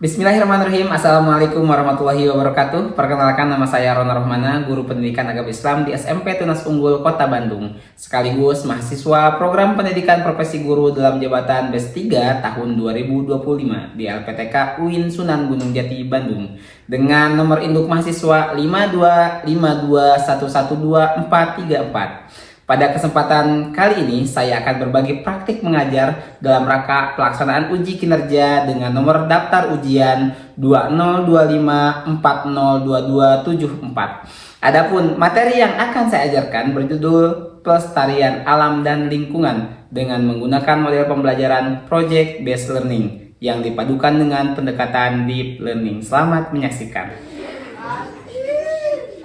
Bismillahirrahmanirrahim. Assalamualaikum warahmatullahi wabarakatuh. Perkenalkan, nama saya Rona Rohmana, guru pendidikan agama Islam di SMP Tunas Unggul Kota Bandung, sekaligus mahasiswa program pendidikan profesi guru dalam jabatan BES 3 tahun 2025 di LPTK UIN Sunan Gunung Jati Bandung dengan nomor induk mahasiswa 52521124434. Pada kesempatan kali ini, saya akan berbagi praktik mengajar dalam rangka pelaksanaan uji kinerja dengan nomor daftar ujian 2025402274. Adapun materi yang akan saya ajarkan berjudul Pelestarian Alam dan Lingkungan dengan menggunakan model pembelajaran Project Based Learning yang dipadukan dengan pendekatan Deep Learning. Selamat menyaksikan.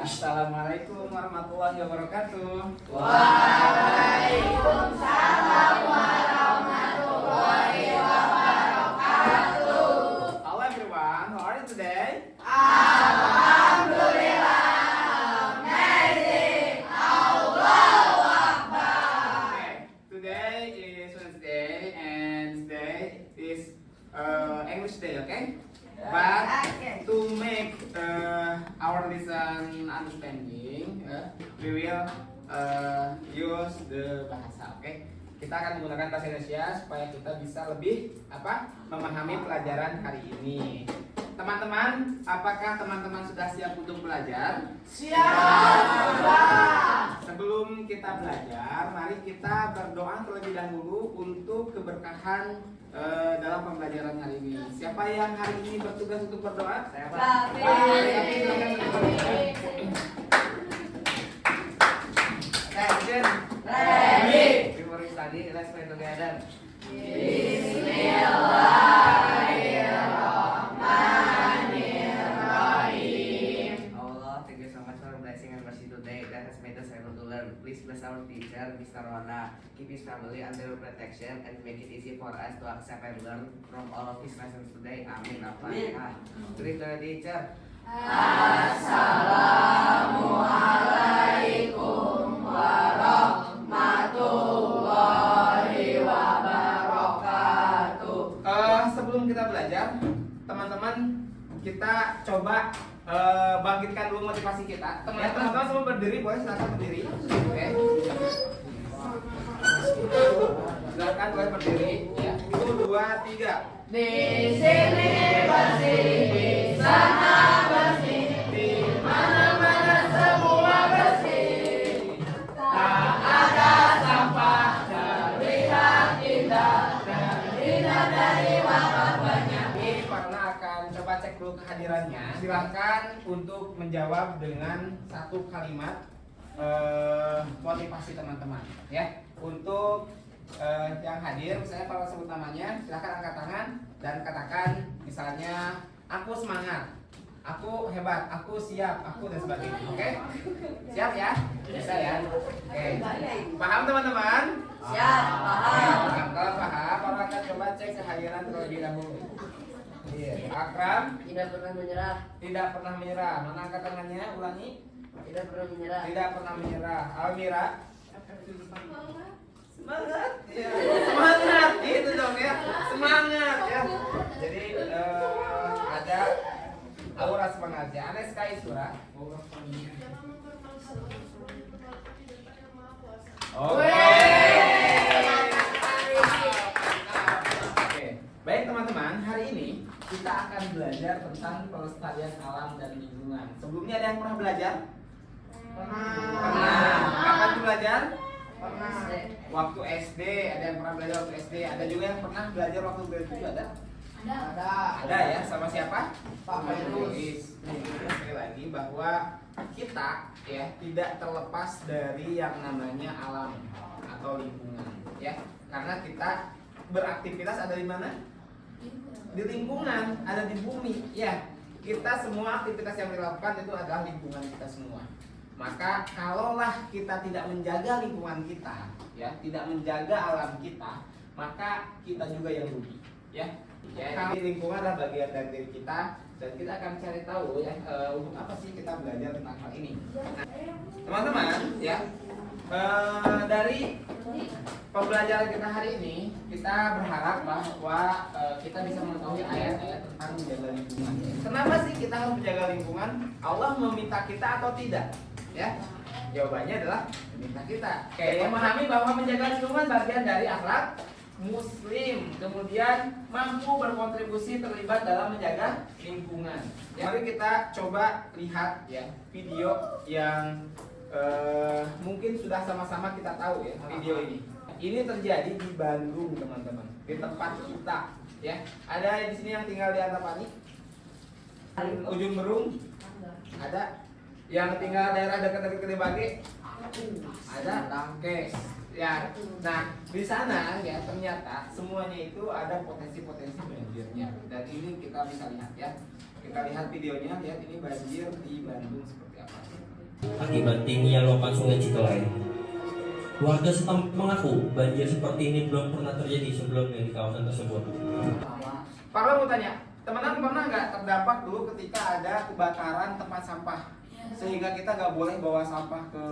Assalamualaikum warahmatullahi wabarakatuh. Waalaikumsalam warahmatullahi wabarakatuh. Hello everyone, how are you today? Alhamdulillah, amazing, Allahu Akbar. Okay, today is Wednesday and today is English day, okay? But to make our lesson understanding, we will use the bahasa, okay? Kita akan menggunakan bahasa Indonesia supaya kita bisa lebih memahami pelajaran hari ini. Teman-teman, apakah teman-teman sudah siap untuk belajar? Siap. Sebelum kita belajar, mari kita berdoa terlebih dahulu untuk keberkahan dalam pembelajaran hari ini. Siapa yang hari ini bertugas untuk berdoa? Saya, Pak. Ready. Before we study, let's pray together. Bismillahirrahmanirrahim. Allah, thank you so much for blessing and mercy today that has made us able to learn. Please bless our teacher, Mr. Rona. Keep his family under your protection and make it easy for us to accept and learn from all of his lessons today. Amin. Al-Fatihah. Greet the teacher. Assalamualaikum warahmatullahi wabarakatuh. Sebelum kita belajar, teman-teman, kita coba bangkitkan dulu motivasi kita. Teman-teman semua berdiri, boleh silakan berdiri. Oke. Silakan boleh berdiri. Ya. 1, 2, 3. Di sini bersih, di sana bersih, di mana-mana semua bersih. Tak ada sampah, terlihat indah, terindah dari wakaf banyak. Ini karena akan coba cek dulu kehadirannya. Silakan untuk menjawab dengan satu kalimat motivasi teman-teman. Ya. Untuk yang hadir, saya kalau sebut namanya, silakan angkat tangan dan katakan misalnya aku semangat, aku hebat, aku siap, aku dan sebagainya. Oke? Siap ya? Bisa ya? Oke. Paham teman-teman? Siap, paham. Paham. Kalau paham, orang akan coba cek kehadiran terlebih dahulu. Iya. Akram Tidak pernah menyerah, tidak pernah menyerah. Mana angkat tangannya? Ulangi. tidak pernah menyerah. Tidak pernah menyerah. Almira semangat, ya. Semangat, gitu dong ya, semangat ya. Jadi ada aura semangatnya. Aneska Isura. Oke. Oke. Baik teman-teman, hari ini kita akan belajar tentang pelestarian alam dan lingkungan. Sebelumnya ada yang pernah belajar? Pernah. Kapan tuh belajar? Pernah. Waktu SD, ada yang pernah belajar waktu SD. Ada juga yang pernah belajar waktu grade 7, ada? Ada. Ada ya, sama siapa? Pak Fairuz. Sekali lagi bahwa kita ya tidak terlepas dari yang namanya alam atau lingkungan ya. Karena kita beraktivitas ada di mana? Di lingkungan, ada di bumi ya. Kita semua aktivitas yang dilakukan itu adalah lingkungan kita semua. Maka kalaulah kita tidak menjaga lingkungan kita, ya, tidak menjaga alam kita, maka kita juga yang rugi, ya. Jadi lingkungan adalah bagian dari diri kita dan kita akan cari tahu ya untuk apa sih kita belajar tentang hal ini. Nah, teman-teman, ya, dari pembelajaran kita hari ini, kita berharap bahwa kita bisa mengetahui ayat-ayat tentang menjaga lingkungan. Kenapa sih kita harus menjaga lingkungan? Allah meminta kita atau tidak? Ya, jawabannya adalah meminta kita. Oke, memahami bahwa menjaga lingkungan bagian dari akhlak Muslim, kemudian mampu berkontribusi terlibat dalam menjaga lingkungan. Ya, mari kita coba lihat ya video yang mungkin sudah sama-sama kita tahu ya video ini. Ini terjadi di Bandung teman-teman, di tempat kita ya. Ada di sini yang tinggal di Antapani, Ujung Berung, ada yang tinggal daerah dekat-dekat Gede Bage, ada. Oke ya. Nah di sana ya ternyata semuanya itu ada potensi-potensi banjirnya, dan ini kita bisa lihat ya. Kita lihat videonya, lihat ini banjir di Bandung seperti apa. Akibat tingginya luapan sungai Citolai, warga setempat mengaku banjir seperti ini belum pernah terjadi sebelumnya di kawasan tersebut. Pak mau tanya, teman-teman pernah nggak terdampak dulu ketika ada kebakaran tempat sampah, sehingga kita nggak boleh bawa sampah ke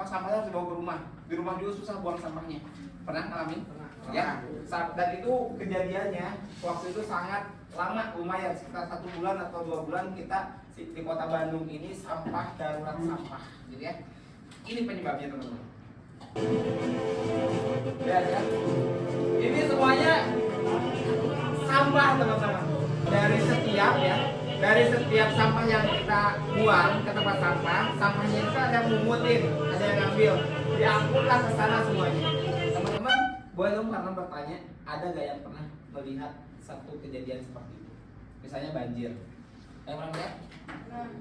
sampahnya harus dibawa ke rumah, di rumah juga susah buang sampahnya. Pernah ngalamin? Ya. Dan itu kejadiannya waktu itu sangat lama, lumayan sekitar 1 bulan atau 2 bulan kita di kota Bandung ini sampah darurat sampah, gitu ya. Ini penyebabnya teman-teman. Lihat ya, ini semuanya sampah teman-teman. Dari setiap sampah yang kita buang ke tempat sampah, sampahnya itu ada yang mumutin, ada yang ngambil, diangkutlah ke sana semuanya. Teman-teman, boleh dong karena bertanya, ada gak yang pernah melihat satu kejadian seperti itu? Misalnya banjir. Yang pernah melihat?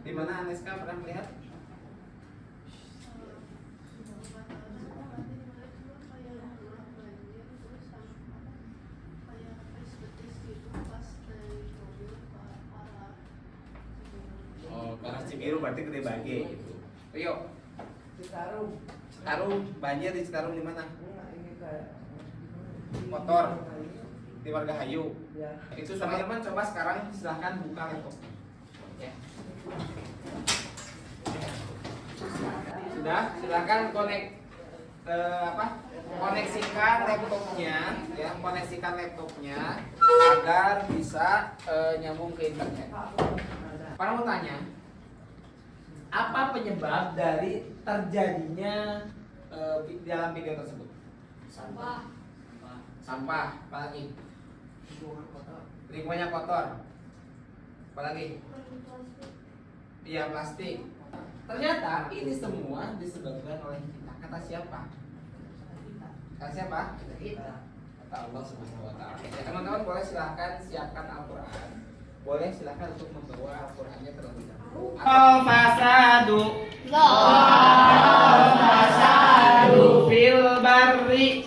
Di mana Aneska pernah melihat? Oh, Karas Cibiru berarti Gede Bage gitu. Rio, Citarum, banjir di Citarum di mana? Motor di Margahayu. Itu teman-teman coba sekarang silahkan buka laptop. Ya. Sudah, silahkan koneksikan laptopnya, ya, koneksikan laptopnya agar bisa nyambung ke internet. Para mau tanya, apa penyebab dari terjadinya dalam video tersebut? Sampah, apalagi? Lingkungannya kotor. Apalagi? Iya, plastik. Ternyata ini semua disebabkan oleh kita. Kata siapa? Kata siapa? Kata Allah Subhanahu wa taala. Ya, teman-teman boleh silahkan siapkan Al-Qur'an. Boleh silahkan untuk membawa Al-Qur'annya terlebih dahulu. Al-fasadu fil barri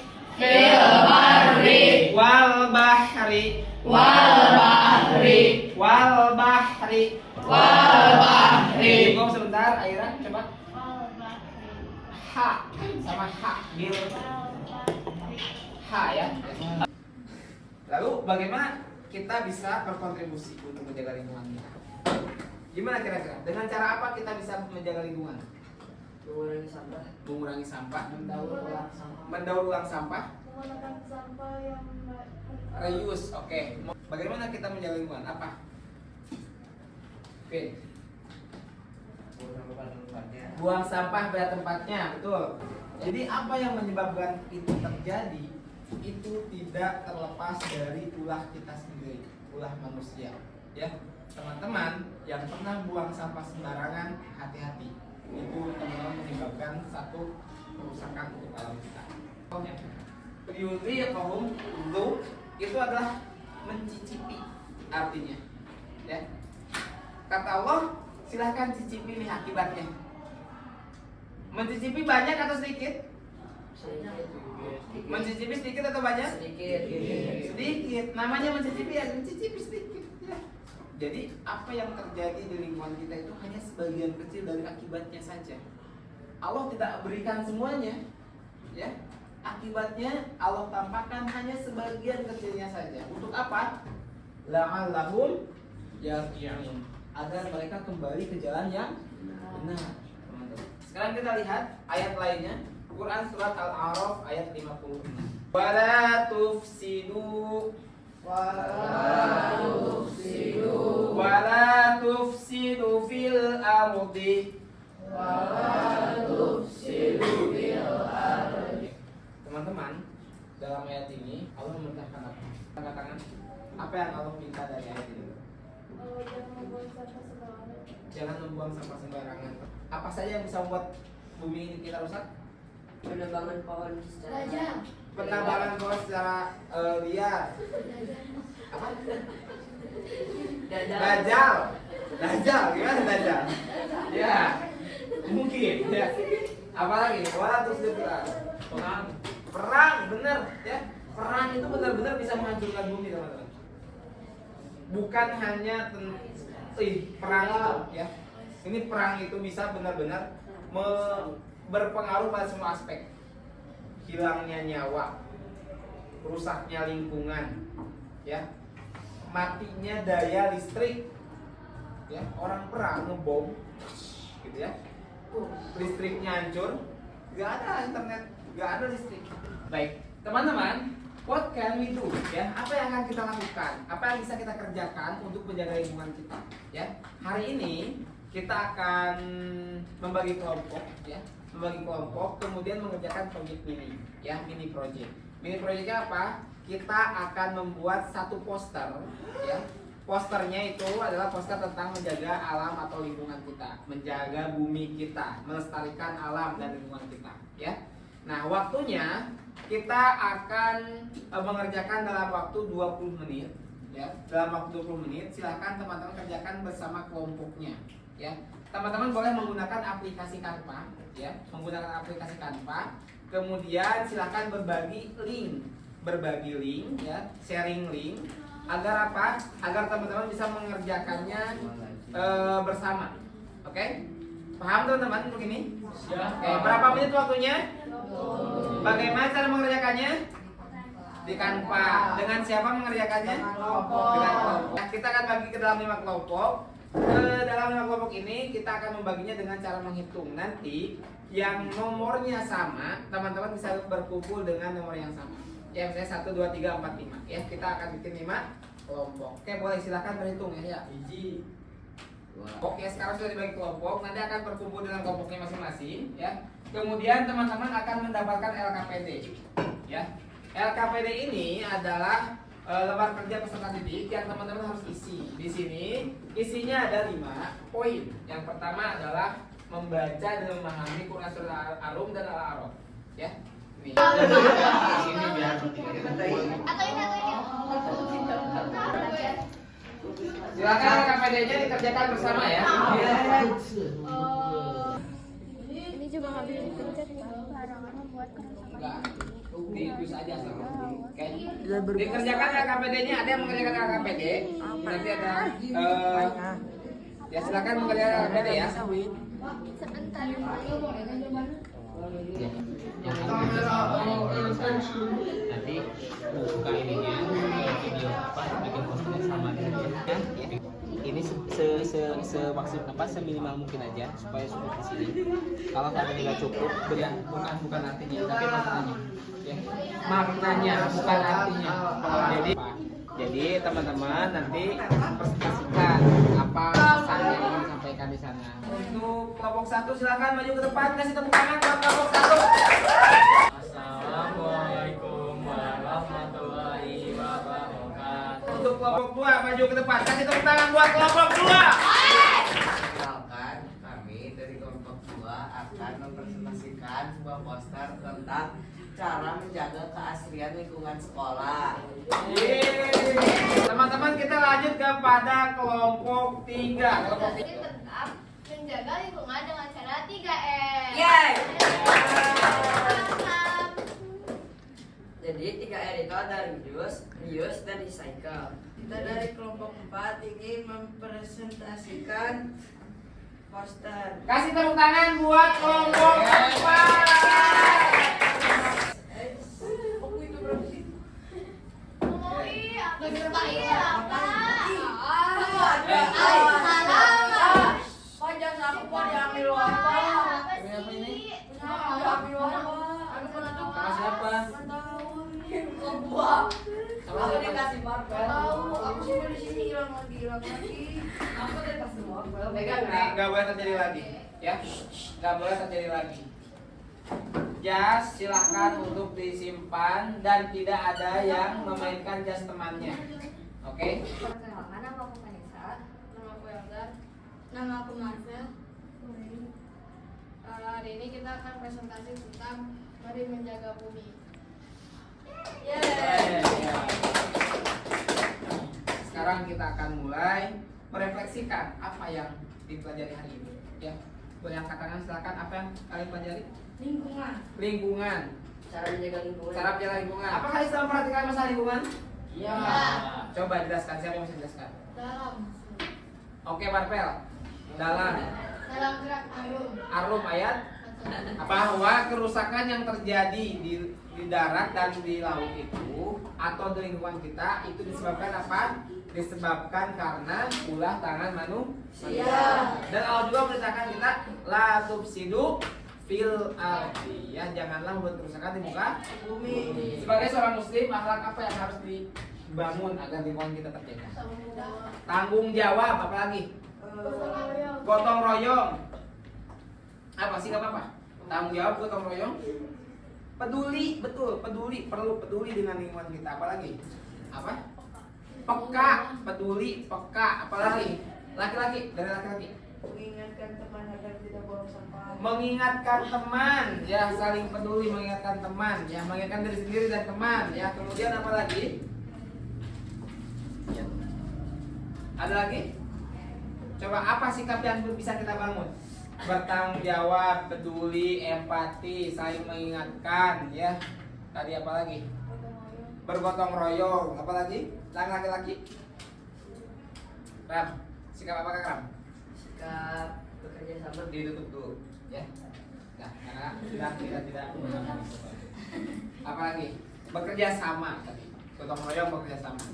wal bahri Cukup sebentar, Aira, coba. Ha sama ha, bil. Ha ya. Lalu bagaimana kita bisa berkontribusi untuk menjaga lingkungan kita? Gimana kira-kira? Dengan cara apa kita bisa menjaga lingkungan? Mengurangi sampah, mendaur ulang sampah, menggunakan sampah yang reuse. Oke. Bagaimana kita menjaga lingkungan? Apa? Oke. Buang sampah pada tempatnya, betul. Jadi apa yang menyebabkan itu terjadi? Itu tidak terlepas dari ulah kita sendiri, ulah manusia. Ya, teman-teman yang pernah buang sampah sembarangan, hati-hati. Itu teman-teman menyebabkan satu kerusakan untuk alam kita. Yudhiqahum itu adalah mencicipi artinya. Ya. Kata Allah, silahkan cicipi nih akibatnya. Mencicipi banyak atau sedikit? Mencicipi sedikit atau banyak? Sedikit. Namanya mencicipi ya, mencicipi sedikit. Ya. Jadi apa yang terjadi di lingkungan kita itu hanya sebagian kecil dari akibatnya saja. Allah tidak berikan semuanya, ya. Akibatnya Allah tampakkan hanya sebagian kecilnya saja. Untuk apa? La'allahum yarji'un, agar mereka kembali ke jalan yang benar. Sekarang kita lihat ayat lainnya. Quran surat Al-A'raf ayat 56. Wala tufsidu fil ardi. Teman-teman, dalam ayat ini Allah memerintahkan apa? Angkat tangan. Apa yang Allah minta dari ayat ini? Jangan membuang sampah sembarangan. Jangan membuang sampah sembarangan. Apa saja yang bisa membuat bumi ini kita rusak? Penebangan pohon secara Dajjal. Penebangan pohon secara liar. Apa? Dajjal. Dajjal, gimana Dajjal? Ya, mungkin. Ya. Apalagi? Wala tufsidu fil ardh. Perang, benar ya. Perang itu benar-benar bisa menghancurkan bumi, teman-teman. Bukan hanya perang itu ya. Ini perang itu bisa benar-benar berpengaruh pada semua aspek. Hilangnya nyawa, rusaknya lingkungan, ya. Matinya daya listrik. Ya, orang perang ngebom gitu ya. Listriknya hancur, nggak ada internet, nggak ada listrik. Baik, teman-teman, what can we do? Ya, apa yang akan kita lakukan? Apa yang bisa kita kerjakan untuk menjaga lingkungan kita? Ya, hari ini kita akan membagi kelompok, ya, membagi kelompok, kemudian mengerjakan proyek mini, ya, mini project. Mini projectnya apa? Kita akan membuat satu poster, ya. Posternya itu adalah poster tentang menjaga alam atau lingkungan kita, menjaga bumi kita, melestarikan alam dan lingkungan kita, ya. Nah, waktunya kita akan mengerjakan dalam waktu 20 menit, ya. Dalam waktu 20 menit, silahkan teman-teman kerjakan bersama kelompoknya, ya. Teman-teman boleh menggunakan aplikasi Canva, ya, menggunakan aplikasi Canva. Kemudian silahkan berbagi link, ya, sharing link. Agar apa? Agar teman-teman bisa mengerjakannya bersama. Oke? Paham teman-teman untuk ini? Oke, berapa menit waktunya? Bagaimana cara mengerjakannya? Di Canva. Dengan siapa mengerjakannya? Dengan kelompok. Nah, kita akan bagi ke dalam 5 kelompok. Ke dalam 5 kelompok ini kita akan membaginya dengan cara menghitung. Nanti yang nomornya sama, teman-teman bisa berkumpul dengan nomor yang sama. Ya, misalnya 1, 2, 3, 4, 5. Ya, kita akan bikin 5 kelompok. Oke, boleh silakan berhitung ya. Oke, sekarang sudah dibagi kelompok. Nanti akan berkumpul dengan kelompoknya masing-masing. Ya. Kemudian teman-teman akan mendapatkan LKPD. Ya, LKPD ini adalah lembar kerja peserta didik yang teman-teman harus isi. Di sini isinya ada 5 poin. Yang pertama adalah membaca dan memahami Quran Surah Al-Rum dan Al-A'raf. Ya. Ini biar silakan KPD-nya dikerjakan bersama ya. Ini juga nggak bisa dipencet nih. Larangan membuat kerusakan. Enggak. Itu saja sama. Oke. Dikerjakan KPD-nya, ada yang mengerjakan KPD. Nanti ada ya silakan mengerjakan KPD ya. Sebentar. Nanti buka ininya video apa bikin posternya sama dengan ini semaksimal apa seminimal mungkin aja supaya cukup di sini. Kalau kalian nggak cukup, bukan artinya tapi maknanya ya, maknanya bukan artinya. Jadi teman-teman nanti presentasikan apa pesan yang ingin disampaikan di sana. Untuk kelompok 1 silakan maju ke depan, kasih tepuk tangan buat kelompok 1. Assalamualaikum warahmatullahi wabarakatuh. Untuk kelompok 2 maju ke depan, kasih tepuk tangan buat kelompok 2. Kenalkan, kami dari kelompok 2 akan mempresentasikan sebuah poster tentang cara menjaga keasrian lingkungan sekolah. Teman-teman kita lanjut kepada kelompok 3. Kelompok 3. Jadi tetap menjaga lingkungan dengan cara 3M. Yeay. Paham. Jadi 3R itu ada reuse, dan recycle. Kita dari kelompok 4 ingin mempresentasikan poster. Kasih tepuk tangan buat kelompok 4. Kok jangan aku mau diambil apa? Apa sih? Diambil apa? Nggak boleh terjadi lagi, ya. Nggak boleh terjadi lagi. Jas silahkan untuk disimpan dan tidak ada yang memainkan jas temannya. Oke? Perkenalkan, nama aku Vanessa. Nama aku Elgar. Nama aku Marvel. Hari ini kita akan presentasi tentang mari menjaga bumi. Sekarang kita akan mulai merefleksikan apa yang dipelajari hari ini. Ya, boleh angkat tangan silakan. Apa yang kalian pelajari? Lingkungan. Lingkungan. Cara menjaga lingkungan. Cara menjaga lingkungan. Apa kalian sedang memperhatikan masalah lingkungan? Iya. Coba jelaskan, siapa yang bisa jelaskan? Dalam Oke, Marvel. Dalam gerak arum. Arum ayat bahwa kerusakan yang terjadi di darat dan di laut itu atau di lingkungan kita itu disebabkan apa? Disebabkan karena ulah tangan manusia. Dan Allah juga memerintahkan kita la tufsidu fil ardi, ya, janganlah membuat kerusakan di muka bumi. Sebagai seorang muslim, akhlak apa yang harus dibangun agar lingkungan kita terjaga? Tanggung jawab, apa lagi? Gotong royong. Apa sih, nggak apa-apa? Tanggung jawab, gotong royong. Peduli, betul, peduli, perlu peduli dengan lingkungan kita. Apalagi? Apa? Peka, peduli, peka. Apalagi? Laki-laki, dari laki-laki. Mengingatkan teman agar tidak buang sampah. Mengingatkan teman, ya, saling peduli, mengingatkan teman, ya, mengingatkan diri sendiri dan teman, ya. Kemudian apa lagi? Ada lagi? Coba apa sikap yang bisa kita bangun? Bertanggung jawab, peduli, empati, saling mengingatkan, ya. Tadi apa lagi? Bergotong royong, apa lagi? Laki-laki. Ram, sikap apa Kak Ram? Sikap bekerja sama. Ditutup dulu, ya. Nah, karena tidak. Apa lagi? Bekerja sama tadi. Gotong royong, bekerja sama.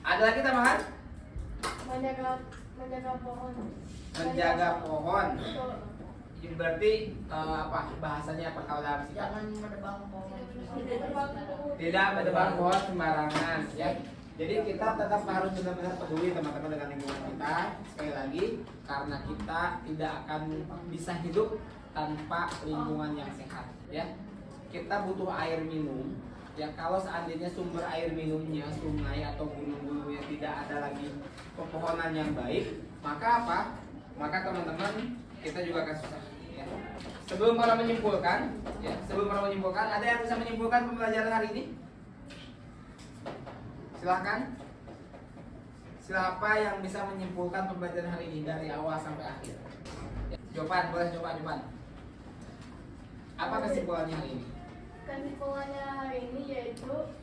Ada lagi tambahan? Menjaga pohon. Menjaga pohon. Ini berarti apa? Bahasanya apa kalau dalam sikap? Jangan menebang pohon. Tidak menebang pohon sembarangan, ya. Jadi kita tetap harus benar-benar peduli teman-teman dengan lingkungan kita. Sekali lagi, karena kita tidak akan bisa hidup tanpa lingkungan yang sehat, ya. Kita butuh air minum, ya. Kalau seandainya sumber air minumnya sungai atau gunung-gunungnya tidak ada lagi pepohonan yang baik, maka apa? Maka teman-teman kita juga akan susah, ya. Sebelum para menyimpulkan, ada yang bisa menyimpulkan pembelajaran hari ini? Silahkan. Siapa yang bisa menyimpulkan pembelajaran hari ini dari awal sampai akhir? Ya, jawaban, boleh jawaban. Apa kesimpulannya hari ini? Kesimpulannya hari ini yaitu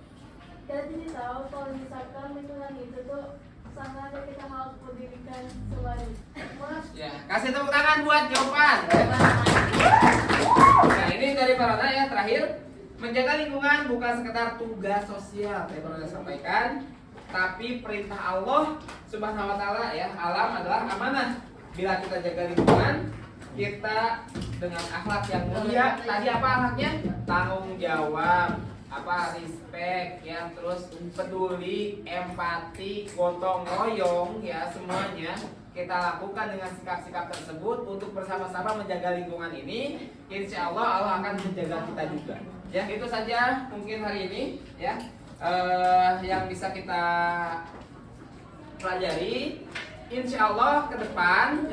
kita jadi tahu kalau misalkan lingkungan itu tuh sangat kita harus pedulikan selalu. Ya, kasih tepuk tangan buat jawaban. Nah, ini dari Parona ya, terakhir. Menjaga lingkungan bukan sekedar tugas sosial, saya pernah sampaikan, tapi perintah Allah Subhanahu wa taala, ya. Alam adalah amanah. Bila kita jaga lingkungan, kita dengan akhlak yang mulia. Tadi apa akhlaknya? Tanggung jawab, respect, ya, terus peduli, empati, gotong royong, ya, semuanya kita lakukan dengan sikap-sikap tersebut untuk bersama-sama menjaga lingkungan ini. Insya Allah Allah akan menjaga kita juga. Ya, itu saja mungkin hari ini, ya, yang bisa kita pelajari. Insya Allah ke depan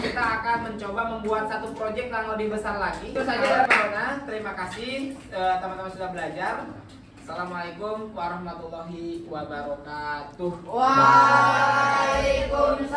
kita akan mencoba membuat satu proyek yang lebih besar lagi. Itu saja dari Parona. Terima kasih teman-teman sudah belajar. Assalamualaikum warahmatullahi wabarakatuh. Waalaikumsalam.